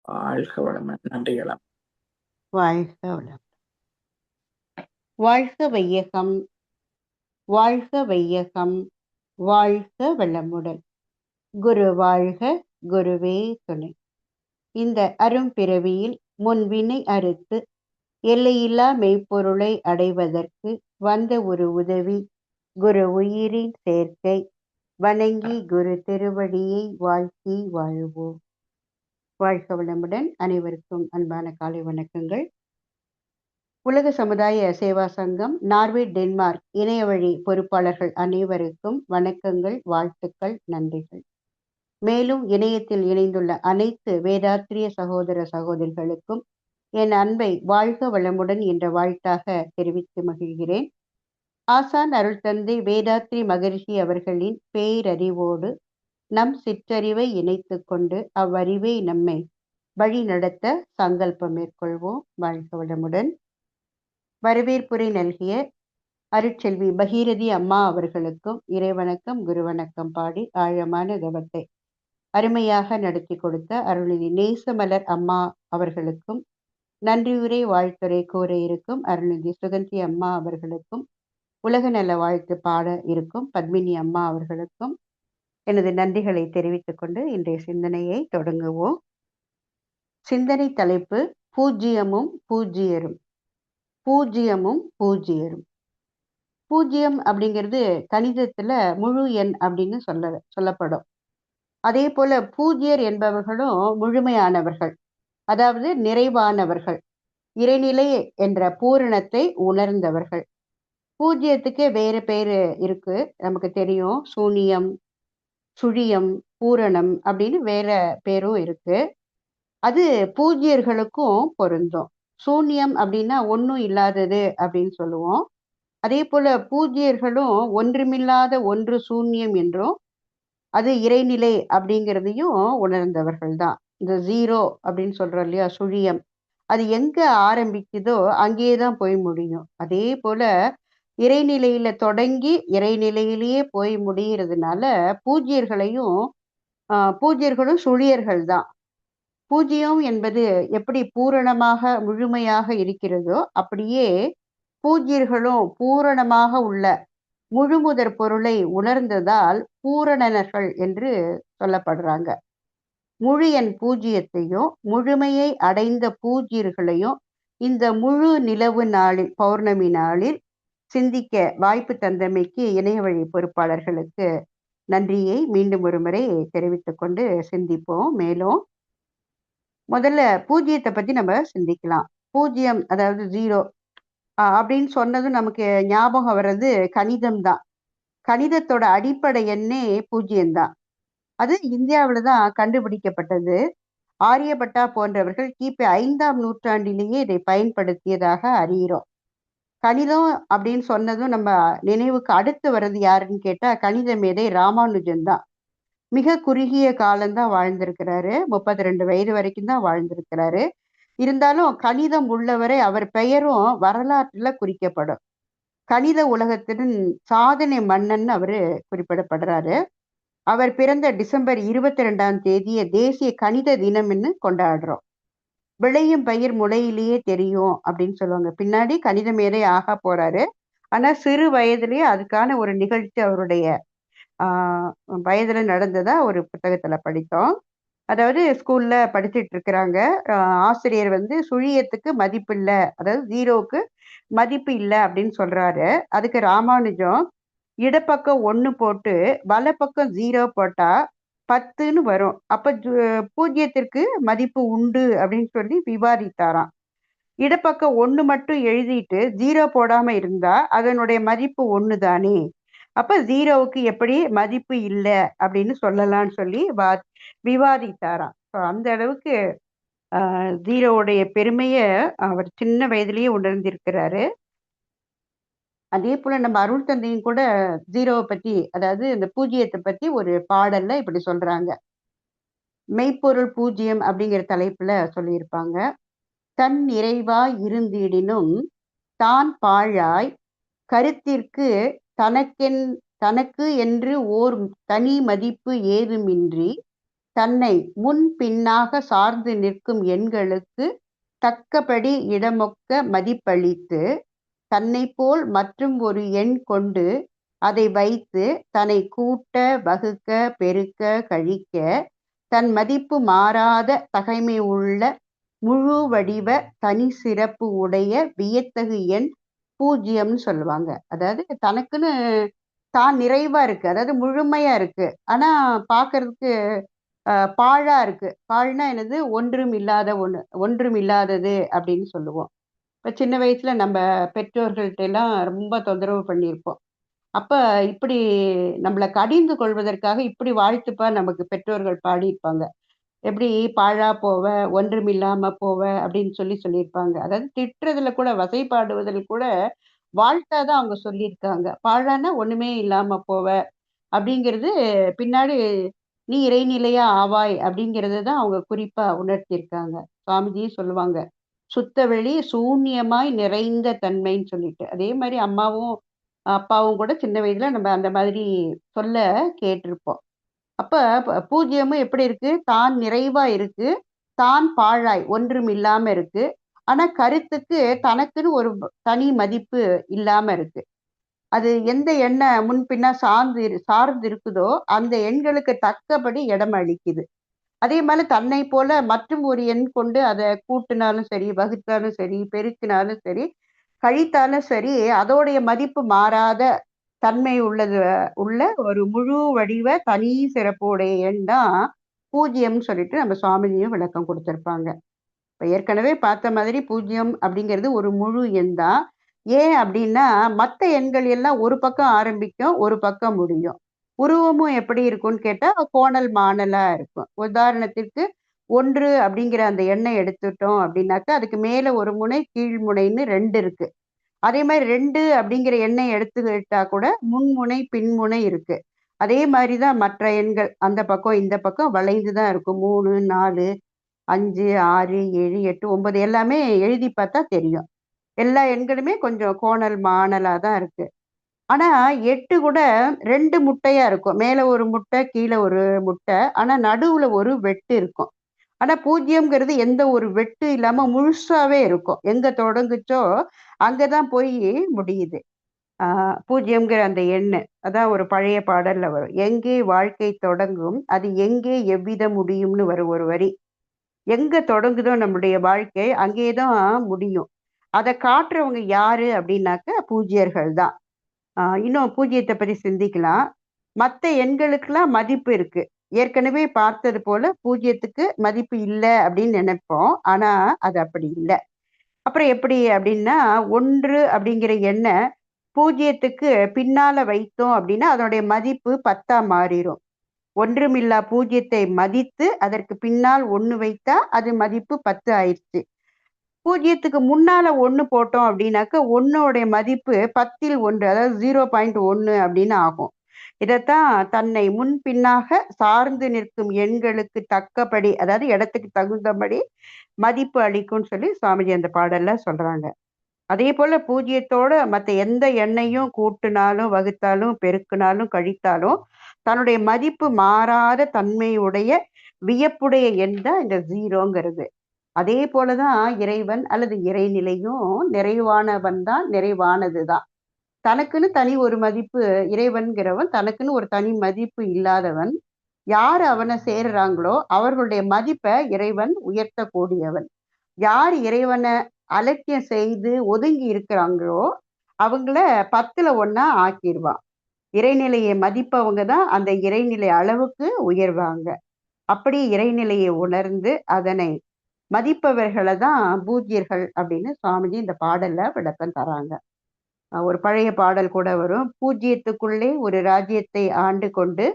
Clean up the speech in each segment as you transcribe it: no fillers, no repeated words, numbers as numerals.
வாழ்க வளமுடன். நன்றிகளா. வாழ்க வளம். வாழ்க வையகம், வாழ்க வையகம், வாழ்க வளமுடன். குரு வாழ்க, குருவே துணை. இந்த அரும்பிறவியில் முன்வினை அறுத்து எல்லையில்லா மெய்ப்பொருளை அடைவதற்கு வந்த ஒரு உதவி குரு உயிரின் சேர்க்கை. வணங்கி குரு திருவடியை வாழ்த்தி வாழ்வோம். வாழ்க வளமுடன். அனைவருக்கும் அன்பான காலை வணக்கங்கள். உலக சமுதாய சேவா சங்கம் நார்வே டென்மார்க் இணைய வழி பொறுப்பாளர்கள் அனைவருக்கும் வணக்கங்கள், வாழ்த்துக்கள், நன்றிகள். மேலும் இணையத்தில் இணைந்துள்ள அனைத்து வேதாத்திரிய சகோதர சகோதரிகளுக்கும் என் அன்பை வாழ்க வளமுடன் என்ற வாழ்த்தாக தெரிவித்து மகிழ்கிறேன். ஆசான் அருள் தந்தை வேதாத்ரி மகரிஷி அவர்களின் பேரறிவோடு நம் சிற்றறிவை இணைத்து கொண்டு அவ்வறிவை நம்மை வழி நடத்த சங்கல்பம் மேற்கொள்வோம். வாழ்க வளமுடன். வரவேற்புரை நல்கிய அருட்செல்வி பகீரதி அம்மா அவர்களுக்கும் இறைவணக்கம், குருவணக்கம் பாடி ஆழமான தவத்தை அருமையாக நடத்தி கொடுத்த அருள்நிதி நேசமலர் அம்மா அவர்களுக்கும் நன்றியுரை வாழ்த்துரை கூற இருக்கும் அருள்நிதி சுகந்தி அம்மா அவர்களுக்கும் உலக நல வாழ்த்து பாட இருக்கும் பத்மினி அம்மா அவர்களுக்கும் எனது நன்றிகளை தெரிவித்துக் கொண்டு இன்றைய சிந்தனையை தொடங்குவோம். சிந்தனை தலைப்பு பூஜ்ஜியமும் பூஜ்ஜியரும். பூஜ்ஜியமும் பூஜ்ஜியரும். பூஜ்ஜியம் அப்படிங்கிறது கணிதத்துல முழு எண் அப்படின்னு சொல்லப்படும். அதே போல பூஜ்யர் என்பவர்களும் முழுமையானவர்கள், அதாவது நிறைவானவர்கள், இறைநிலை என்ற பூரணத்தை உணர்ந்தவர்கள். பூஜ்ஜியத்துக்கு வேறு பேரு இருக்கு, நமக்கு தெரியும். சூனியம், சுழியம், பூரணம் அப்படின்னு வேற பேரும் இருக்கு. அது பூஜ்யர்களுக்கும் பொருந்தும். சூன்யம் அப்படின்னா ஒன்றும் இல்லாதது அப்படின்னு சொல்லுவோம். அதே போல பூஜ்யர்களும் ஒன்றுமில்லாத ஒன்று சூன்யம் என்றும் அது இறைநிலை அப்படிங்கிறதையும் உணர்ந்தவர்கள் தான். இந்த ஜீரோ அப்படின்னு சொல்றோம் இல்லையா, சுழியம், அது எங்க ஆரம்பிக்குதோ அங்கேயே தான் போய் முடியும். அதே போல இறைநிலையில தொடங்கி இறைநிலையிலேயே போய் முடிகிறதுனால பூஜ்யர்களும் சுழியர்கள் தான். பூஜ்யம் என்பது எப்படி பூரணமாக முழுமையாக இருக்கிறதோ அப்படியே பூஜ்யர்களும் பூரணமாக உள்ள முழுமுதற் பொருளை உணர்ந்ததால் பூரணர்கள் என்று சொல்லப்படுறாங்க. முழு எண் பூஜ்யத்தையும் முழுமையை அடைந்த பூஜ்யர்களையும் இந்த முழு நிலவு நாளில், பௌர்ணமி நாளில் சிந்திக்க வாய்ப்பு தந்தமைக்கு இணைய வழி பொறுப்பாளர்களுக்கு நன்றியை மீண்டும் ஒரு முறை தெரிவித்துக் கொண்டு சிந்திப்போம். மேலும் முதல்ல பூஜ்ஜியத்தை பத்தி நம்ம சிந்திக்கலாம். பூஜ்ஜியம் அதாவது ஜீரோ அப்படின்னு சொன்னதும் நமக்கு ஞாபகம் வர்றது கணிதம் தான். கணிதத்தோட அடிப்படை எண்ணே பூஜ்ஜியம்தான். அது இந்தியாவில தான் கண்டுபிடிக்கப்பட்டது. ஆரியபட்டா போன்றவர்கள் கிபி 5ஆம் நூற்றாண்டிலேயே இதை பயன்படுத்தியதாக அறிகிறோம். கணிதம் அப்படின்னு சொன்னதும் நம்ம நினைவுக்கு அடுத்து வர்றது யாருன்னு கேட்டா கணித மேதை ராமானுஜன் தான். மிக குறுகிய காலம்தான் வாழ்ந்திருக்கிறாரு. 32 வயது வரைக்கும் தான் வாழ்ந்திருக்கிறாரு. இருந்தாலும் கணிதம் உள்ளவரை அவர் பெயரும் வரலாற்றுல குறிக்கப்படும். கணித உலகத்தின் சாதனை மன்னன் அவரு குறிப்பிடப்படுறாரு. அவர் பிறந்த டிசம்பர் 22ஆம் தேதியை தேசிய கணித தினம்னு கொண்டாடுறோம். விளையும் பயிர் முளையிலேயே தெரியும் அப்படின்னு சொல்லுவாங்க. பின்னாடி கணித மேதை ஆக போறாரு. ஆனா சிறு வயதிலேயே அதுக்கான ஒரு நிகழ்ச்சி அவருடைய வயதுல நடந்ததா ஒரு புத்தகத்துல படித்தோம். அதாவது ஸ்கூல்ல படிச்சுட்டு இருக்கிறாங்க. ஆசிரியர் சுழியத்துக்கு மதிப்பு இல்லை, அதாவது ஜீரோவுக்கு மதிப்பு இல்லை அப்படின்னு சொல்றாரு. அதுக்கு ராமானுஜம் இடப்பக்கம் 1 போட்டு வலப்பக்கம் 0 போட்டா 10ன்னு வரும். அப்ப பூஜ்ஜியத்திற்கு மதிப்பு உண்டு அப்படின்னு சொல்லி விவாதித்தாராம். இடப்பக்கம் 1 மட்டும் எழுதிட்டு 0 போடாம இருந்தா அதனுடைய மதிப்பு 1 தானே, அப்ப ஜீரோவுக்கு எப்படி மதிப்பு இல்லை அப்படின்னு சொல்லலாம்னு சொல்லி விவாதித்தாராம். அந்த அளவுக்கு ஜீரோவுடைய பெருமையை அவர் சின்ன வயதிலேயே உணர்ந்திருக்கிறாரு. அதே போல நம்ம அருள் தந்தையும் கூட ஜீரோவை பத்தி, அதாவது இந்த பூஜ்ஜியத்தை பத்தி ஒரு பாடல்ல இப்படி சொல்றாங்க. மெய்ப்பொருள் பூஜ்ஜியம் அப்படிங்கிற தலைப்புல சொல்லியிருப்பாங்க. தன் நிறைவாய் இருந்திடினும் தான் பாழாய் கருத்திற்கு தனக்கு என்று ஓர் தனி மதிப்பு ஏதுமின்றி தன்னை முன் பின்னாக சார்ந்து நிற்கும் எண்களுக்கு தக்கபடி இடமொக்க மதிப்பளித்து தன்னை போல் மற்றும் ஒரு எண் கொண்டு அதை வைத்து தன்னை கூட்ட வகுக்க பெருக்க கழிக்க தன் மதிப்பு மாறாத தகைமை உள்ள முழு வடிவ தனி சிறப்பு உடைய வியத்தகு எண் பூஜ்யம்னு சொல்லுவாங்க. அதாவது தனக்குன்னு தான் நிறைவா இருக்கு, அதாவது முழுமையா இருக்கு. ஆனா பாக்குறதுக்கு பாழா இருக்கு. பாழ்னா என்னது? ஒன்றும் இல்லாத ஒண்ணு, ஒன்றும் இல்லாதது அப்படின்னு சொல்லுவோம். இப்ப சின்ன வயசுல நம்ம பெற்றோர்கள்ட்ட எல்லாம் ரொம்ப தொந்தரவு பண்ணியிருப்போம். அப்ப இப்படி நம்மளை கடிந்து கொள்வதற்காக இப்படி வாழ்த்துப்பா நமக்கு பெற்றோர்கள் பாடியிருப்பாங்க. எப்படி? பாழா போவ, ஒன்றும் இல்லாம போவ அப்படின்னு சொல்லியிருப்பாங்க. அதாவது திட்டுறதுல கூட, வசைபாடுவதில் கூட வாழ்த்தாதான் அவங்க சொல்லியிருக்காங்க. பாழான்னா ஒண்ணுமே இல்லாம போவ அப்படிங்கிறது பின்னாடி நீ இறைநிலையா ஆவாய் அப்படிங்கிறது தான் அவங்க குறிப்பா உணர்த்தியிருக்காங்க. சுவாமிஜி சொல்லுவாங்க, சுத்தவெளி சூன்யமாய் நிறைந்த தன்மைன்னு சொல்லிட்டு. அதே மாதிரி அம்மாவும் அப்பாவும் கூட சின்ன வயதுல நம்ம அந்த மாதிரி சொல்ல கேட்டிருப்போம். அப்ப பூஜ்யமும் எப்படி இருக்கு? தான் நிறைவா இருக்கு, தான் பாழாய் ஒன்றும் இல்லாம இருக்கு. ஆனா கருத்துக்கு தனக்குன்னு ஒரு தனி மதிப்பு இல்லாம இருக்கு. அது எந்த எண்ணெய் முன்பின்னா சார்ந்து இருக்குதோ அந்த எண்களுக்கு தக்கபடி இடம் அளிக்குது. அதே மாதிரி தன்னை போல மற்றும் ஒரு எண் கொண்டு அதை கூட்டினாலும் சரி, வகுத்தாலும் சரி, பெருக்கினாலும் சரி, கழித்தாலும் சரி, அதோடைய மதிப்பு மாறாத தன்மை உள்ள ஒரு முழு வடிவ தனி சிறப்புடைய எண் தான் பூஜ்யம்னு சொல்லிட்டு நம்ம சுவாமிஜியும் விளக்கம் கொடுத்திருப்பாங்க. இப்ப ஏற்கனவே பார்த்த மாதிரி பூஜ்யம் அப்படிங்கிறது ஒரு முழு எண் தான். ஏன் அப்படின்னா மற்ற எண்கள் எல்லாம் ஒரு பக்கம் ஆரம்பிக்கும், ஒரு பக்கம் முடியும். உருவமும் எப்படி இருக்கும்னு கேட்டா கோணல் மாணலா இருக்கும். உதாரணத்திற்கு 1 அப்படிங்கிற அந்த எண்ணை எடுத்துட்டோம் அப்படின்னாக்கா அதுக்கு மேல ஒரு முனை, கீழ் முனைன்னு 2 இருக்கு. அதே மாதிரி 2 அப்படிங்கிற எண்ணை எடுத்துக்கிட்டா கூட முன்முனை, பின்முனை இருக்கு. அதே மாதிரிதான் மற்ற எண்கள் அந்த பக்கம் இந்த பக்கம் வளைந்து தான் இருக்கும். 3, 4, 5, 6, 7, 8, 9 எல்லாமே எழுதி பார்த்தா தெரியும். எல்லா எண்களுமே கொஞ்சம் கோணல் மாணலா தான் இருக்கு. ஆனா 8 கூட 2 முட்டையா இருக்கும். மேல ஒரு முட்டை, கீழே ஒரு முட்டை. ஆனா நடுவுல ஒரு வெட்டு இருக்கும். ஆனா பூஜ்யம்ங்கிறது எந்த ஒரு வெட்டு இல்லாம முழுசாவே இருக்கும். எங்க தொடங்குச்சோ அங்கதான் போய் முடியுது. பூஜ்யம்ங்கிற அந்த எண்ணு அதான் ஒரு பழைய பாடல்ல வரும். எங்கே வாழ்க்கை தொடங்கும், அது எங்கே எவ்வித முடியும்னு வரும் ஒரு வரி. எங்க தொடங்குதோ நம்முடைய வாழ்க்கை அங்கேதான் முடியும். அதை காட்டுறவங்க யாரு அப்படின்னாக்க பூஜ்யர்கள் தான். இன்னும் பூஜ்யத்தை பத்தி சிந்திக்கலாம். மற்ற எண்களுக்கெல்லாம் மதிப்பு இருக்கு. ஏற்கனவே பார்த்தது போல பூஜ்யத்துக்கு மதிப்பு இல்லை அப்படின்னு நினைப்போம். ஆனா அது அப்படி இல்லை. அப்புறம் எப்படி அப்படின்னா 1 அப்படிங்கிற எண்ணை பூஜ்யத்துக்கு பின்னால வைத்தோம் அப்படின்னா அதனுடைய மதிப்பு 10ஆ மாறிடும். ஒன்றுமில்லா பூஜ்யத்தை மதித்து அதற்கு பின்னால் 1 வைத்தா அது மதிப்பு 10 ஆயிடுச்சு. பூஜ்யத்துக்கு முன்னால 1 போட்டோம் அப்படின்னாக்க 1 மதிப்பு 10ல் 1, அதாவது 0.1 அப்படின்னு ஆகும். இதைத்தான் தன்னை முன் பின்னாக சார்ந்து நிற்கும் எண்களுக்கு தக்கபடி, அதாவது இடத்துக்கு தகுந்தபடி மதிப்பு அளிக்கும்னு சொல்லி சுவாமிஜி அந்த பாடல்ல சொல்றாங்க. அதே போல பூஜ்யத்தோட மற்ற எந்த எண்ணையும் கூட்டினாலும் வகுத்தாலும் பெருக்கினாலும் கழித்தாலும் தன்னுடைய மதிப்பு மாறாத தன்மையுடைய வியப்புடைய எண் தான் இந்த 0ங்கிறது. அதே போலதான் இறைவன் அல்லது இறைநிலையும் நிறைவானவன் தான், நிறைவானது தான். தனக்குன்னு தனி ஒரு மதிப்பு, இறைவன்கிறவன் தனக்குன்னு ஒரு தனி மதிப்பு இல்லாதவன். யார் அவனை சேர்றாங்களோ அவர்களுடைய மதிப்பை இறைவன் உயர்த்தக்கூடியவன். யார் இறைவனை அலட்சியம் செய்து ஒதுங்கி இருக்கிறாங்களோ அவங்கள 10ல் 1 ஆக்கிடுவான். இறைநிலையை மதிப்பவங்க தான் அந்த இறைநிலை அளவுக்கு உயர்வாங்க. அப்படி இறைநிலையை உணர்ந்து அதனை மதிப்பவர்களை தான் பூஜ்யர்கள் அப்படின்னு சுவாமிஜி இந்த பாடல்ல விளக்கம் தராங்க. ஒரு பழைய பாடல் கூட வரும். பூஜ்யத்துக்குள்ளே ஒரு ராஜ்யத்தை ஆண்டு கொண்டு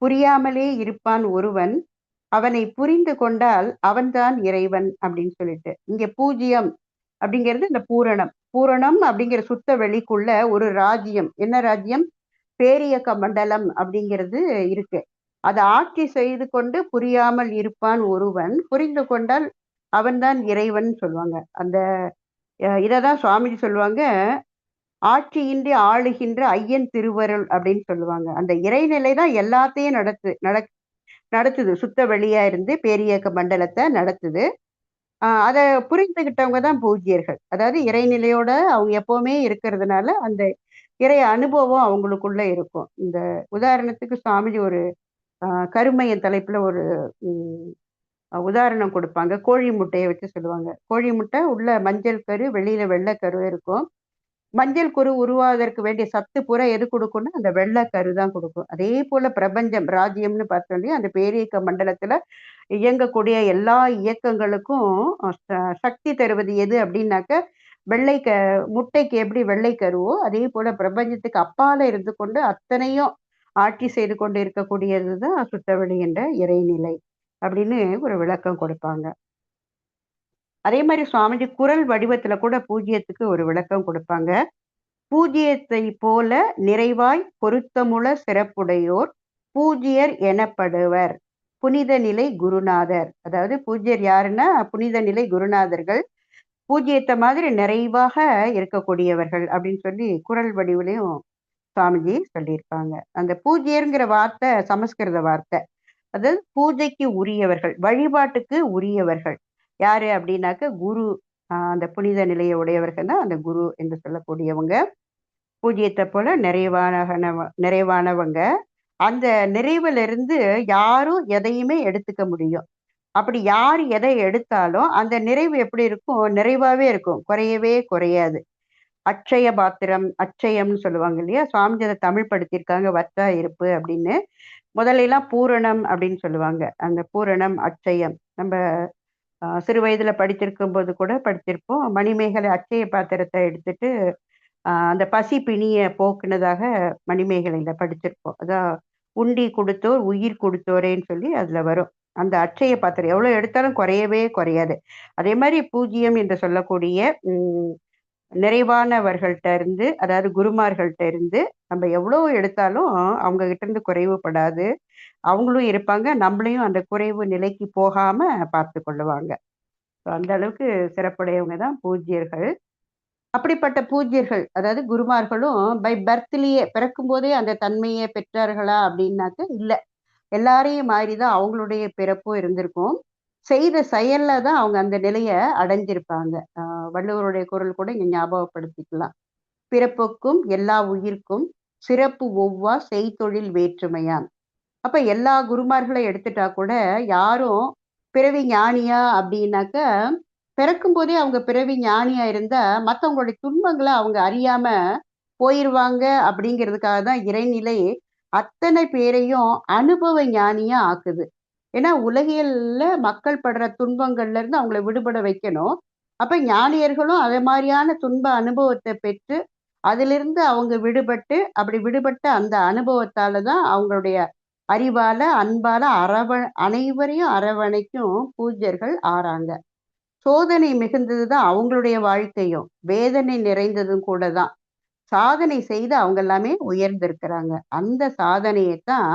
புரியாமலே இருப்பான் ஒருவன், அவனை புரிந்து கொண்டால் அவன்தான் இறைவன் அப்படின்னு சொல்லிட்டு. இங்க பூஜ்யம் அப்படிங்கிறது இந்த பூரணம். பூரணம் அப்படிங்கிற சுத்த வெளிக்குள்ள ஒரு ராஜ்யம். என்ன ராஜ்யம்? பேரியக்க மண்டலம் அப்படிங்கிறது இருக்கு. அதை ஆட்சி செய்து கொண்டு புரியாமல் இருப்பான் ஒருவன், புரிந்து கொண்டால் அவன்தான் இறைவன் சொல்லுவாங்க. அந்த இததான் சுவாமிஜி சொல்லுவாங்க, ஆட்சியின்றி ஆளுகின்ற ஐயன் திருவருள் அப்படின்னு சொல்லுவாங்க. அந்த இறைநிலை தான் எல்லாத்தையும் நடத்துது. சுத்த வெளியா இருந்து பேரியக்க மண்டலத்தை நடத்துது. அதை புரிந்துகிட்டவங்க தான் பூஜ்யர்கள். அதாவது இறைநிலையோட அவங்க எப்பவுமே இருக்கிறதுனால அந்த இறை அனுபவம் அவங்களுக்குள்ள இருக்கும். இந்த உதாரணத்துக்கு சுவாமிஜி ஒரு கருமையன் தலைப்புல ஒரு உதாரணம் கொடுப்பாங்க. கோழி முட்டையை வச்சு சொல்லுவாங்க. கோழி முட்டை உள்ள மஞ்சள் கரு, வெளியில வெள்ளை கரு இருக்கும். மஞ்சள் கரு உருவாவதற்கு வேண்டிய சத்து பூரா எது கொடுக்கும்னா அந்த வெள்ளை கரு தான் கொடுக்கும். அதே போல பிரபஞ்சம் ராஜ்யம்னு பார்த்தோம் இல்லையா, அந்த பேரியக்க மண்டலத்துல இயங்கக்கூடிய எல்லா இயக்கங்களுக்கும் சக்தி தருவது எது அப்படின்னாக்க வெள்ளை முட்டைக்கு எப்படி வெள்ளை கருவோ அதே போல பிரபஞ்சத்துக்கு அப்பால இருந்து கொண்டு அத்தனையும் ஆட்சி செய்து கொண்டு இருக்கக்கூடியதுதான் சுத்தவெளி என்ற இறைநிலை அப்படின்னு ஒரு விளக்கம் கொடுப்பாங்க. அதே மாதிரி சுவாமிஜி குரல் வடிவத்துல கூட பூஜ்யத்துக்கு ஒரு விளக்கம் கொடுப்பாங்க. பூஜ்யத்தை போல நிறைவாய் பொருத்தமுள்ள சிறப்புடையோர் பூஜ்யர் எனப்படுவர். புனித நிலை குருநாதர். அதாவது பூஜ்யர் யாருன்னா புனித நிலை குருநாதர்கள். பூஜ்யத்தை மாதிரி நிறைவாக இருக்கக்கூடியவர்கள் அப்படின்னு சொல்லி குரல் வடிவிலையும் சுவாமிஜி சொல்லியிருப்பாங்க. அந்த பூஜ்யர்ங்கிற வார்த்தை சமஸ்கிருத வார்த்தை. அதாவது பூஜைக்கு உரியவர்கள், வழிபாட்டுக்கு உரியவர்கள். யாரு அப்படின்னாக்க குரு. அந்த புனித நிலையை உடையவர்கள் தான் அந்த குரு என்று சொல்லக்கூடியவங்க. பூஜ்யத்தை போல நிறைவானவங்க. அந்த நிறைவுல இருந்து யாரும் எதையுமே எடுத்துக்க முடியும். அப்படி யார் எதை எடுத்தாலும் அந்த நிறைவு எப்படி இருக்கும்? நிறைவாவே இருக்கும், குறையவே குறையாது. அட்சய பாத்திரம், அட்சயம்னு சொல்லுவாங்க இல்லையா, சுவாமிஜி அதை தமிழ் படுத்தியிருக்காங்க வற்றா இருப்பு அப்படின்னு. முதல்ல எல்லாம் பூரணம் அப்படின்னு சொல்லுவாங்க. அந்த பூரணம் அட்சயம் நம்ம சிறு வயதுல படித்திருக்கும் போது கூட படித்திருப்போம். மணிமேகலை அட்சய பாத்திரத்தை எடுத்துட்டு அந்த பசி பிணிய போக்குனதாக மணிமேகலையில படிச்சிருப்போம். அதான் உண்டி கொடுத்தோர் உயிர் கொடுத்தோரேன்னு சொல்லி அதுல வரும். அந்த அட்சய பாத்திரம் எவ்வளவு எடுத்தாலும் குறையவே குறையாது. அதே மாதிரி பூஜ்யம் என்று சொல்லக்கூடிய நிறைவானவர்கள்ட்ட இருந்து, அதாவது குருமார்கள்ட்ட இருந்து நம்ம எவ்வளவு எடுத்தாலும் அவங்க கிட்ட இருந்து குறைவுபடாது. அவங்களும் இருப்பாங்க, நம்மளையும் அந்த குறைவு நிலைக்கு போகாம பார்த்து கொள்ளுவாங்க. அந்த அளவுக்கு சிறப்புடையவங்க தான் பூஜ்யர்கள். அப்படிப்பட்ட பூஜ்யர்கள், அதாவது குருமார்களும் பை பர்த்லயே பிறக்கும் போதே அந்த தன்மையை பெற்றார்களா அப்படின்னாக்க இல்லை. எல்லாரையும் மாதிரிதான் அவங்களுடைய பிறப்பும் இருந்திருக்கும். செய்த செயல்ல தான் அவங்க அந்த நிலையை அடைஞ்சிருப்பாங்க. வள்ளுவருடைய குரல் கூட இங்க ஞாபகப்படுத்திக்கலாம். பிறப்புக்கும் எல்லா உயிர்க்கும் சிறப்பு ஒவ்வா செய்தொழில் வேற்றுமையான். அப்ப எல்லா குருமார்களை எடுத்துட்டா கூட யாரும் பிறவி ஞானியா அப்படின்னாக்க பிறக்கும் போதே அவங்க பிறவி ஞானியா இருந்தா மற்றவங்களுடைய துன்பங்களை அவங்க அறியாம போயிருவாங்க. அப்படிங்கிறதுக்காக தான் இறைநிலை அத்தனை பேரையும் அனுபவ ஞானியா ஆக்குது. ஏன்னா உலகியல்ல மக்கள் படுற துன்பங்கள்ல இருந்து அவங்கள விடுபட வைக்கணும். அப்ப ஞானியர்களும் அதே மாதிரியான துன்ப அனுபவத்தை பெற்று அதிலிருந்து அவங்க விடுபட்டு, அப்படி விடுபட்ட அந்த அனுபவத்தால தான் அவங்களுடைய அறிவால அன்பால அனைவரையும் அரவணைக்கும் பூஜ்யர்கள் ஆறாங்க. சோதனை மிகுந்ததுதான் அவங்களுடைய வாழ்க்கையும், வேதனை நிறைந்ததும் கூட தான். சாதனை செய்து அவங்க எல்லாமே உயர்ந்திருக்கிறாங்க. அந்த சாதனையைத்தான்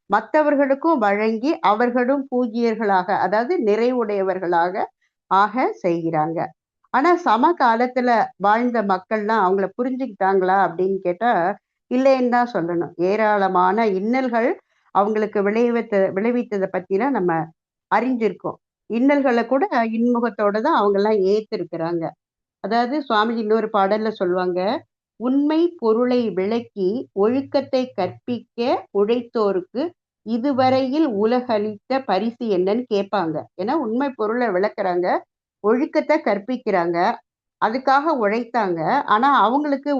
மற்றவர்களுக்கும் வழங்கி அவர்களும் பூஜ்யர்களாக, அதாவது நிறைவுடையவர்களாக ஆக செய்கிறாங்க. ஆனா சமகாலத்துல வாழ்ந்த மக்கள்லாம் அவங்கள புரிஞ்சுக்கிட்டாங்களா அப்படின்னு கேட்டா இல்லைன்னு தான் சொல்லணும். ஏராளமான இன்னல்கள் அவங்களுக்கு விளைவித்ததை பத்திலாம் நம்ம அறிஞ்சிருக்கோம். இன்னல்களை கூட இன்முகத்தோட தான் அவங்க எல்லாம் ஏத்திருக்கிறாங்க. அதாவது சுவாமிஜி இன்னொரு பாடல்ல சொல்லுவாங்க, உண்மை பொருளை விளக்கி ஒழுக்கத்தை கற்பிக்க உழைத்தோருக்கு இதுவரையில் உலகளித்த பரிசு என்னன்னு கேட்பாங்க. ஏன்னா உண்மை பொருளை விளக்குறாங்க, ஒழுக்கத்தை கற்பிக்கிறாங்க, அதுக்காக உழைத்தாங்க. ஆனா அவங்களுக்கு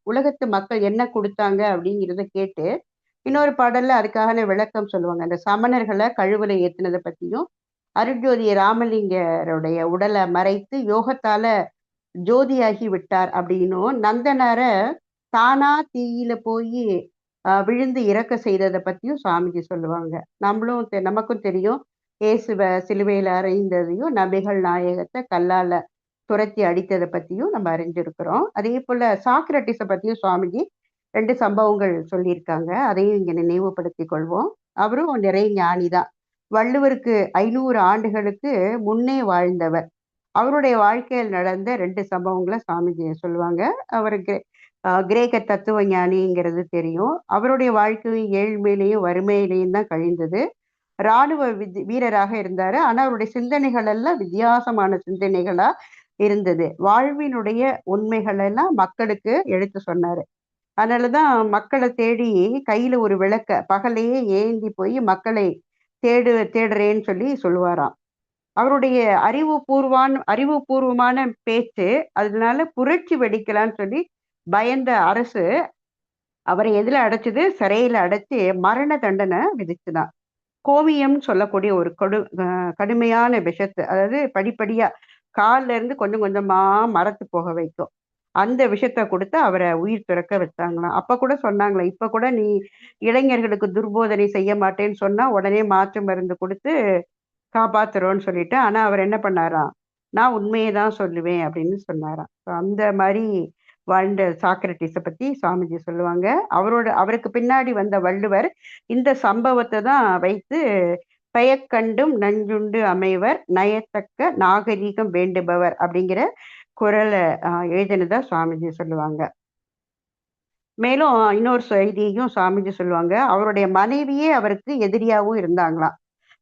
உலகத்து மக்கள் என்ன கொடுத்தாங்க அப்படிங்கிறத கேட்டு இன்னொரு பாடல்ல அதுக்கான விளக்கம் சொல்லுவாங்க. அந்த சமணர்களை கழுவுல ஏத்துனதை பத்தியும், அருட்ஜோதி ராமலிங்கருடைய உடலை மறைத்து யோகத்தால ஜோதியாகி விட்டார் அப்படின்னும், நந்தனார தானா தீயில போய் விழுந்து இறக்க செய்ததை பத்தியும் சுவாமிஜி சொல்லுவாங்க. நமக்கும் தெரியும், இயேசுவ சிலுவையில அறைந்ததையும் நபிகள் நாயகத்தை கல்லால துரத்தி அடித்ததை பத்தியும் நம்ம அறிஞ்சிருக்கிறோம். அதே போல சாக்ரட்டிஸை பத்தியும் சுவாமிஜி 2 சம்பவங்கள் சொல்லியிருக்காங்க. அதையும் இங்க நினைவுபடுத்திக் கொள்வோம். அவரும் நிறைய ஞானிதான். வள்ளுவருக்கு 500 ஆண்டுகளுக்கு முன்னே வாழ்ந்தவர். அவருடைய வாழ்க்கையில் நடந்த 2 சம்பவங்களை சுவாமிஜி சொல்லுவாங்க. அவருக்கு கிரேக்க தத்துவ ஞானிங்கிறது தெரியும். அவருடைய வாழ்க்கையும் ஏழ்மையிலையும் வறுமையிலையும் தான் கழிந்தது. இராணுவ வீரராக இருந்தாரு. ஆனா அவருடைய சிந்தனைகள் எல்லாம் வித்தியாசமான சிந்தனைகளா இருந்தது. வாழ்வினுடைய உண்மைகள் எல்லாம் மக்களுக்கு எடுத்து சொன்னாரு. அதனாலதான் மக்களை தேடி கையில ஒரு விளக்க பகலையே ஏந்தி போய் மக்களை தேடுறேன்னு சொல்லி சொல்லுவாராம். அவருடைய அறிவுபூர்வமான பேச்சு, அதனால புரட்சி வெடிக்கலான்னு சொல்லி பயந்த அரசு அவரை எதுல அடைச்சது? சிறையில அடைச்சு மரண தண்டனை விதிச்சுதான். கோமியம் சொல்லக்கூடிய ஒரு கடுமையான விஷத்தை, அதாவது படிப்படியா கால்ல இருந்து கொஞ்சம் கொஞ்சமா மரத்து போக வைக்கும். அந்த விஷயத்த கொடுத்து அவரை உயிர் துறக்க வச்சாங்களாம். அப்ப கூட சொன்னாங்களாம், இப்ப கூட நீ இளைஞர்களுக்கு துர்போதனை செய்ய மாட்டேன்னு சொன்னா உடனே மாற்று மருந்து கொடுத்து காப்பாத்துறோம்னு சொல்லிட்டு, ஆனா அவர் என்ன பண்ணாராம், நான் உண்மையை தான் சொல்லுவேன் அப்படின்னு சொன்னாராம். அந்த மாதிரி வாழ்ந்த சாக்ரட்டிஸை பத்தி சுவாமிஜி சொல்லுவாங்க. அவருக்கு பின்னாடி வந்த வள்ளுவர் இந்த சம்பவத்தை தான் வைத்து பெயக்கண்டும் நஞ்சுண்டு அமைவர் நயத்தக்க நாகரீகம் வேண்டுபவர் அப்படிங்கிற குரலை எழுதினதா சுவாமிஜி சொல்லுவாங்க. மேலும் இன்னொரு செய்தியையும் சுவாமிஜி சொல்லுவாங்க. அவருடைய மனைவியே அவருக்கு எதிரியாகவும் இருந்தாங்களாம்.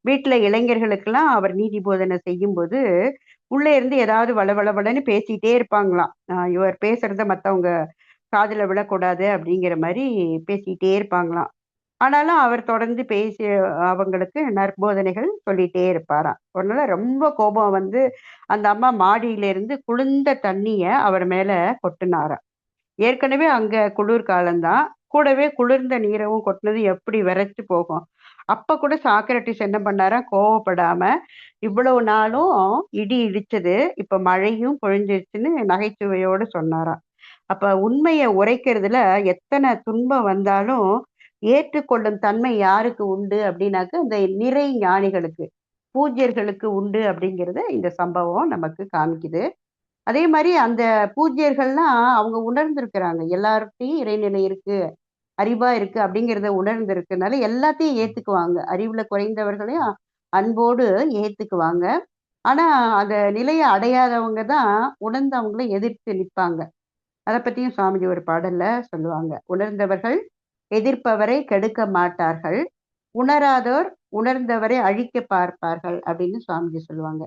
வீட்டுல இளைஞர்களுக்கெல்லாம் அவர் நீதி போதனை செய்யும்போது உள்ளே இருந்து ஏதாவது வளவளவளன்னு பேசிட்டே இருப்பாங்களாம். இவர் பேசுறத மத்தவங்க காதுல விழக்கூடாது அப்படிங்கிற மாதிரி பேசிட்டே இருப்பாங்களாம். ஆனாலும் அவர் தொடர்ந்து பேசி அவங்களுக்கு நற்போதனைகள் சொல்லிட்டே இருப்பாராம். ஒரு நாள் ரொம்ப கோபம் வந்து அந்த அம்மா மாடியில இருந்து குளிர்ந்த தண்ணிய அவர் மேல கொட்டினாராம். ஏற்கனவே அங்க குளிர் காலம்தான், கூடவே குளிர்ந்த நீரவும் கொட்டினது எப்படி விரைச்சு போகும். அப்ப கூட சாக்ரட்டிஸ் என்ன பண்ணாரா, கோவப்படாம இவ்வளவு நாளும் இடி இடிச்சது, இப்ப மழையும் பொழிஞ்சிருச்சுன்னு நகைச்சுவையோடு சொன்னாராம். அப்ப உண்மையை உரைக்கிறதுல எத்தனை துன்பம் வந்தாலும் ஏற்றுக்கொள்ளும் தன்மை யாருக்கு உண்டு அப்படின்னாக்க இந்த நிறை ஞானிகளுக்கு, பூஜ்யர்களுக்கு உண்டு அப்படிங்கிறத இந்த சம்பவம் நமக்கு காமிக்குது. அதே மாதிரி அந்த பூஜ்யர்கள்லாம் அவங்க உணர்ந்திருக்கிறாங்க, எல்லார்கிட்டையும் இறைநிலை இருக்கு, அறிவா இருக்கு அப்படிங்கிறத உணர்ந்திருக்கனால எல்லாத்தையும் ஏத்துக்குவாங்க. அறிவுல குறைந்தவர்களையும் அன்போடு ஏத்துக்குவாங்க. ஆனா அந்த நிலையை அடையாதவங்க தான் உணர்ந்தவங்களை எதிர்த்து நிற்பாங்க. அதை பத்தியும் சுவாமிஜி ஒரு பாடல்ல சொல்லுவாங்க. உணர்ந்தவர்கள் எதிர்ப்பவரை கெடுக்க மாட்டார்கள், உணராதோர் உணர்ந்தவரை அழிக்க பார்ப்பார்கள் அப்படின்னு சுவாமிஜி சொல்லுவாங்க.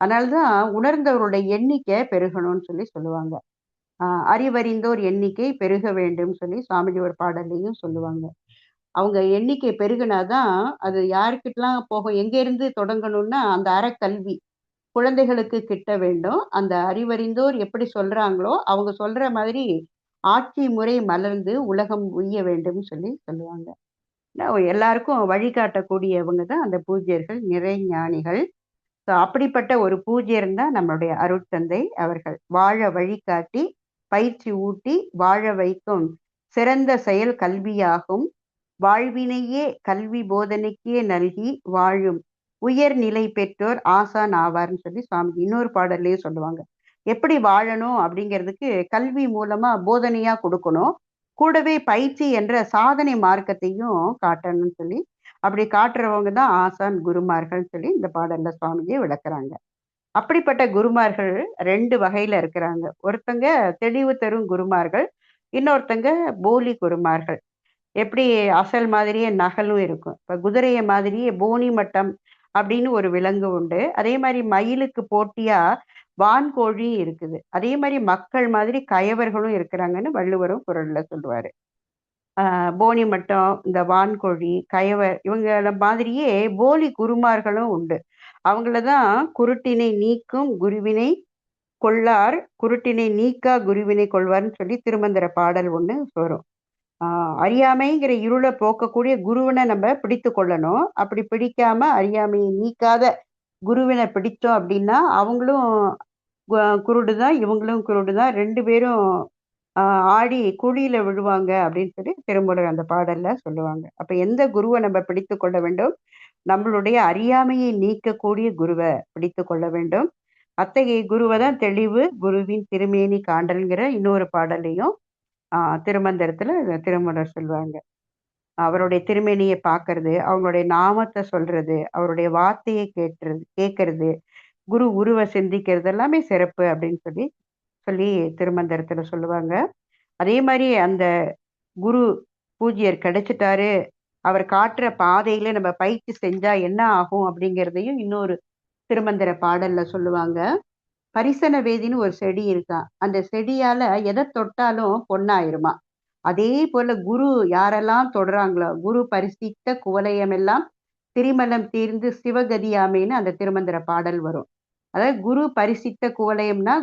அதனாலதான் உணர்ந்தவருடைய எண்ணிக்கை பெருகணும்னு சொல்லி சொல்லுவாங்க. அறிவறிந்தோர் எண்ணிக்கை பெருக வேண்டும் சொல்லி சுவாமிஜி ஒரு பாடல்லையும் சொல்லுவாங்க. அவங்க எண்ணிக்கை பெருகினாதான் அது யாருக்கிட்டலாம் போகும். எங்க இருந்து தொடங்கணும்னா அந்த அறக்கல்வி குழந்தைகளுக்கு கிட்ட வேண்டும். அந்த அறிவறிந்தோர் எப்படி சொல்றாங்களோ அவங்க சொல்ற மாதிரி ஆட்சி முறை மலர்ந்து உலகம் உய்ய வேண்டும் சொல்லி சொல்லுவாங்க. எல்லாருக்கும் வழிகாட்டக்கூடியவங்க தான் அந்த பூஜ்யர்கள், நிறை ஞானிகள். அப்படிப்பட்ட ஒரு பூஜ்யர் தான் நம்மளுடைய அருட்தந்தை அவர்கள். வாழ வழிகாட்டி பயிற்சி ஊட்டி வாழ வைக்கும் சிறந்த செயல் கல்வியாகும், வாழ்வினையே கல்வி போதனைக்கே நல்கி வாழும் உயர்நிலை பெற்றோர் ஆசான் ஆவார்னு சொல்லி சுவாமி இன்னொரு பாடல்லையும் சொல்லுவாங்க. எப்படி வாழணும் அப்படிங்கிறதுக்கு கல்வி மூலமா போதனையா கொடுக்கணும், கூடவே பயிற்சி என்ற சாதனை மார்க்கத்தையும் காட்டணும்னு சொல்லி அப்படி காட்டுறவங்க தான் ஆசான் குருமார்கள் சொல்லி இந்த பாடல்ல சுவாமிஜி விளக்குறாங்க. அப்படிப்பட்ட குருமார்கள் 2 வகையில இருக்கிறாங்க. ஒருத்தங்க தெளிவு தரும் குருமார்கள், இன்னொருத்தங்க போலி குருமார்கள். எப்படி அசல் மாதிரியே நகலும் இருக்கும். இப்ப குதிரைய மாதிரியே போனி மட்டம் அப்படின்னு ஒரு விலங்கு உண்டு. அதே மாதிரி மயிலுக்கு போட்டியா வான்கோழி இருக்குது. அதே மாதிரி மக்கள் மாதிரி கயவர்களும் இருக்கிறாங்கன்னு வள்ளுவரும் குறள்ல சொல்லுவாரு. போனி மட்டம், இந்த வான்கோழி, கயவர் இவங்கள மாதிரியே போலி குருமார்களும் உண்டு. அவங்களதான் குருட்டினை நீக்கும் குருவினை கொள்ளார், குருட்டினை நீக்கா குருவினை கொள்வார்னு சொல்லி திருமந்திர பாடல் ஒண்ணு வரும். அறியாமைங்கிற இருளை போக்கக்கூடிய குருவினை நம்ம பிடித்து கொள்ளணும். அப்படி பிடிக்காம அறியாமையை நீக்காத குருவினை பிடித்தோம் அப்படின்னா அவங்களும் குருடுதான், இவங்களும் குருடுதான், 2 பேரும் ஆடி குழியில விழுவாங்க அப்படின்னு சொல்லி திருமூலர் அந்த பாடல்ல சொல்லுவாங்க. அப்ப எந்த குருவை நம்ம பிடித்து கொள்ள வேண்டும்? நம்மளுடைய அறியாமையை நீக்கக்கூடிய குருவை பிடித்து கொள்ள வேண்டும். அத்தகைய குருவை தான் தெளிவு குருவின் திருமேனி காண்டல்ங்கிற இன்னொரு பாடலையும் திருமந்திரத்துல திருமூலர் சொல்லுவாங்க. அவருடைய திருமேனியை பார்க்கறது, அவங்களுடைய நாமத்தை சொல்றது, அவருடைய வார்த்தையை கேட்கறது, குரு உருவ சிந்திக்கிறது எல்லாமே சிறப்பு அப்படின்னு சொல்லி சொல்லி திருமந்திரத்துல சொல்லுவாங்க. அதே மாதிரி அந்த குரு பூஜ்யர் கிடைச்சிட்டாரு அவர் காட்டுற பாதையில நம்ம பயிற்சி செஞ்சா என்ன ஆகும் அப்படிங்கிறதையும் இன்னொரு திருமந்திர பாடல்ல சொல்லுவாங்க. பரிசன வேதின்னு ஒரு செடி இருக்காம். அந்த செடியால எதை தொட்டாலும் பொண்ணாயிருமா. அதே போல குரு யாரெல்லாம் தொடுறாங்களோ, குரு பரிசித்த குவலயமெல்லாம் திரிமலம் தீர்ந்து சிவகதியாமேன்னு அந்த திருமந்திர பாடல் வரும். அதாவது குரு பரிசித்த குவலயம்னா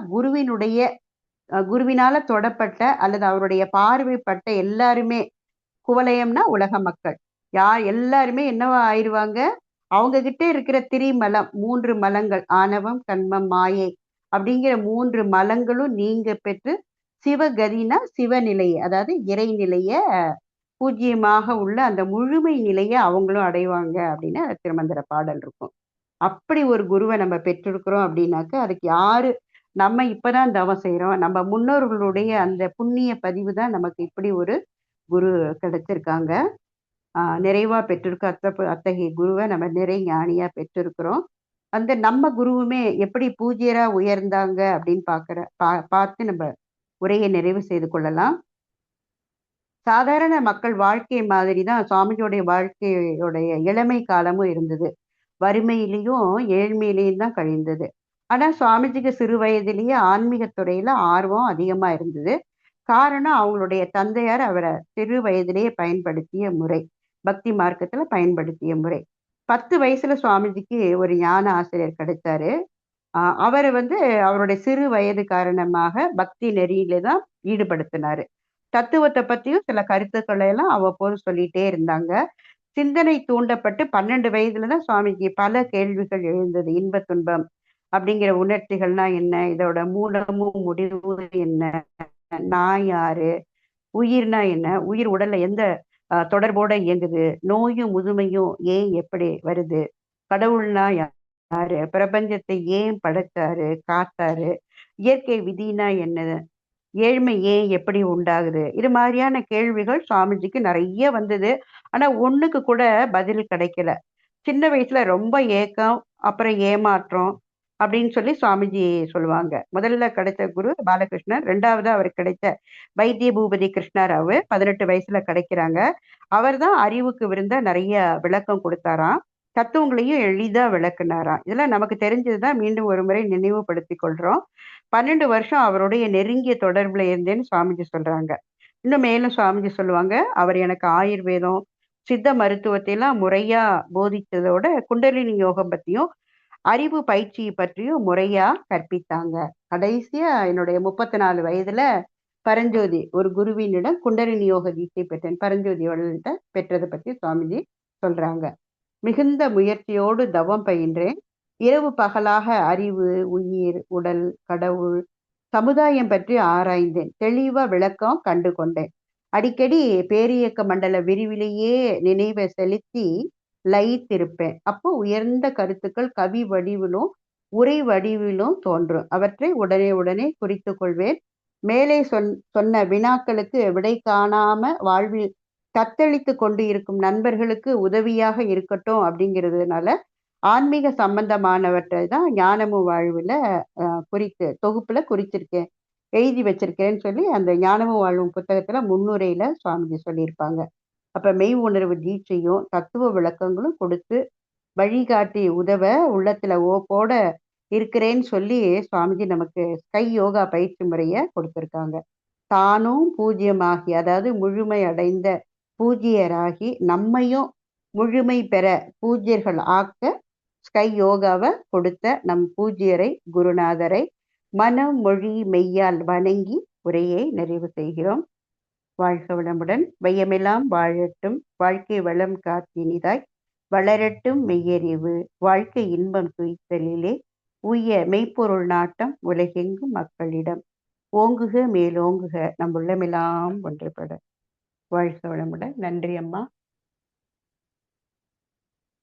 குருவினால தொடப்பட்ட அல்லது அவருடைய பார்வைப்பட்ட எல்லாருமே, குவலயம்னா உலக மக்கள், எல்லாருமே என்னவா ஆயிருவாங்க, அவங்க கிட்ட இருக்கிற திரிமலம், 3 மலங்கள், ஆணவம், கண்மம், மாயை அப்படிங்கிற 3 மலங்களும் நீங்க பெற்று சிவகதினா சிவநிலையை, அதாவது இறைநிலைய பூஜ்யமாக உள்ள அந்த முழுமை நிலையை அவங்களும் அடைவாங்க அப்படின்னு திருமந்திர பாடல் இருக்கும். அப்படி ஒரு குருவை நம்ம பெற்றிருக்கிறோம் அப்படின்னாக்க அதுக்கு யாரு, நம்ம இப்பதான் தவம் செய்யறோம், நம்ம முன்னோர்களுடைய அந்த புண்ணிய பதிவு தான் நமக்கு இப்படி ஒரு குரு கிடைச்சிருக்காங்க. நிறைவா பெற்றிருக்கோம். அத்தகைய குருவை நம்ம நிறை ஞானியா பெற்றிருக்கிறோம். அந்த நம்ம குருவுமே எப்படி பூஜ்யரா உயர்ந்தாங்க அப்படின்னு பார்த்து நம்ம உரையை நிறைவு செய்து கொள்ளலாம். சாதாரண மக்கள் வாழ்க்கை மாதிரி தான் சுவாமிஜியோடைய வாழ்க்கையோடைய இளமை காலமும் இருந்தது. வறுமையிலையும் ஏழ்மையிலையும் தான் கழிந்தது. ஆனா சுவாமிஜிக்கு சிறு வயதிலேயே ஆன்மீகத்துறையில ஆர்வம் அதிகமா இருந்தது. காரணம் அவங்களுடைய தந்தையார் அவரை சிறு வயதிலேயே பயன்படுத்திய முறை, பக்தி மார்க்கத்துல பயன்படுத்திய முறை. 10 வயசுல சுவாமிஜிக்கு ஒரு ஞான ஆசிரியர் கிடைச்சாரு. அவரை அவருடைய சிறு வயது காரணமாக பக்தி நெறியில தான் ஈடுபடுத்தினாரு. தத்துவத்தை பத்தியும் சில கருத்துக்களை எல்லாம் அவ்வப்போது சொல்லிட்டே இருந்தாங்க. சிந்தனை தூண்டப்பட்டு 12 வயதுலதான் சுவாமிஜி பல கேள்விகள் எழுந்தது. இன்ப துன்பம் அப்படிங்கிற உணர்ச்சிகள்னா என்ன, இதோட மூலமும் முடிவும் என்ன, நான் யாரு, உயிர்னா என்ன, உயிர் உடல்ல எந்த தொடர்போட இயங்குது, நோயும் முதுமையும் ஏன் எப்படி வருது, கடவுள்னா யாரு, பிரபஞ்சத்தை ஏன் படைச்சாரு காத்தாரு, இயற்கை விதினா என்ன, ஏழ்மை ஏன் எப்படி உண்டாகுது, இது மாதிரியான கேள்விகள் சுவாமிஜிக்கு நிறைய வந்தது. ஆனா ஒண்ணுக்கு கூட பதில் கிடைக்கல. சின்ன வயசுல ரொம்ப ஏக்கம், அப்புறம் ஏமாற்றம் அப்படின்னு சொல்லி சுவாமிஜி சொல்லுவாங்க. முதல்ல கிடைச்ச குரு பாலகிருஷ்ணர், 2வது அவருக்கு கிடைச்ச வைத்திய பூபதி கிருஷ்ணராவ் 18 வயசுல கிடைக்கிறாங்க. அவர் தான் அறிவுக்கு விருந்த நிறைய விளக்கம் கொடுத்தாராம். தத்துவங்களையும் எளிதா விளக்குனாராம். இதெல்லாம் நமக்கு தெரிஞ்சதுதான், மீண்டும் ஒரு முறை நினைவுபடுத்தி கொள்றோம். 12 வருஷம் அவருடைய நெருங்கிய தொடர்புல இருந்தேன்னு சுவாமிஜி சொல்றாங்க. இன்னும் மேலும் சுவாமிஜி சொல்லுவாங்க, அவர் எனக்கு ஆயுர்வேதம், சித்த மருத்துவத்தை எல்லாம் முறையா போதிச்சதோட குண்டலினி யோகம் பத்தியும் அறிவு பயிற்சி பற்றியும் முறையா கற்பித்தாங்க. கடைசியா என்னுடைய 34 வயதுல பரஞ்சோதி ஒரு குருவினிடம் குண்டலினி யோக தீட்சை பெற்றேன். பரஞ்சோதியோட பெற்றதை பத்தி சுவாமிஜி சொல்றாங்க. மிகுந்த முயற்சியோடு தவம் பயின்றேன். இரவு பகலாக அறிவு, உயிர், உடல், கடவுள், சமுதாயம் பற்றி ஆராய்ந்தேன். தெளிவா விளக்கம் கண்டு கொண்டேன். அடிக்கடி பேரியக்க மண்டல விரிவிலேயே நினைவை செலுத்தி லயித்திருப்பேன். அப்போ உயர்ந்த கருத்துக்கள் கவி வடிவிலும் உரை வடிவிலும் தோன்றும். அவற்றை உடனே குறித்து கொள்வேன். மேலே சொன்ன வினாக்களுக்கு விடை காணாம வாழ்வில் தத்தளித்து கொண்டு இருக்கும் நண்பர்களுக்கு உதவியாக இருக்கட்டும் அப்படிங்கிறதுனால ஆன்மீக சம்பந்தமானவற்றை தான் ஞானமும் வாழ்வுல தொகுப்புல குறிச்சிருக்கேன், எழுதி வச்சிருக்கேன்னு சொல்லி அந்த ஞானமும் வாழ்வும் புத்தகத்துல முன்னுரையில சுவாமிஜி சொல்லியிருப்பாங்க. அப்ப மெய் உணர்வு தீட்சையும் தத்துவ விளக்கங்களும் கொடுத்து வழிகாட்டி உதவ உள்ளத்துல ஓப்போட இருக்கிறேன்னு சொல்லி சுவாமிஜி நமக்கு ஸ்கை யோகா பயிற்சி முறைய கொடுத்திருக்காங்க. தானும் பூஜ்யமாகி, அதாவது முழுமை அடைந்த பூஜ்யராகி நம்மையும் முழுமை பெற பூஜ்யர்கள் ஆக்க ஸ்கை யோகாவை கொடுத்த நம் பூஜ்யரை, குருநாதரை மனம் மொழி மெய்யால் வணங்கி உரையை நிறைவு செய்கிறோம். வாழ்க வளமுடன். வையமெல்லாம் வாழட்டும். வாழ்க்கை வளம் காத்தினிதாய் வளரட்டும் மெய்யறிவு. வாழ்க்கை இன்பம் துய்த்தலிலே உய்ய மெய்ப்பொருள் நாட்டம் உலகெங்கும் மக்களிடம் ஓங்குக மேலோங்குக நம் உள்ளமெல்லாம் ஒன்றுபட. வாழ்க வளமுடன். நன்றி அம்மா.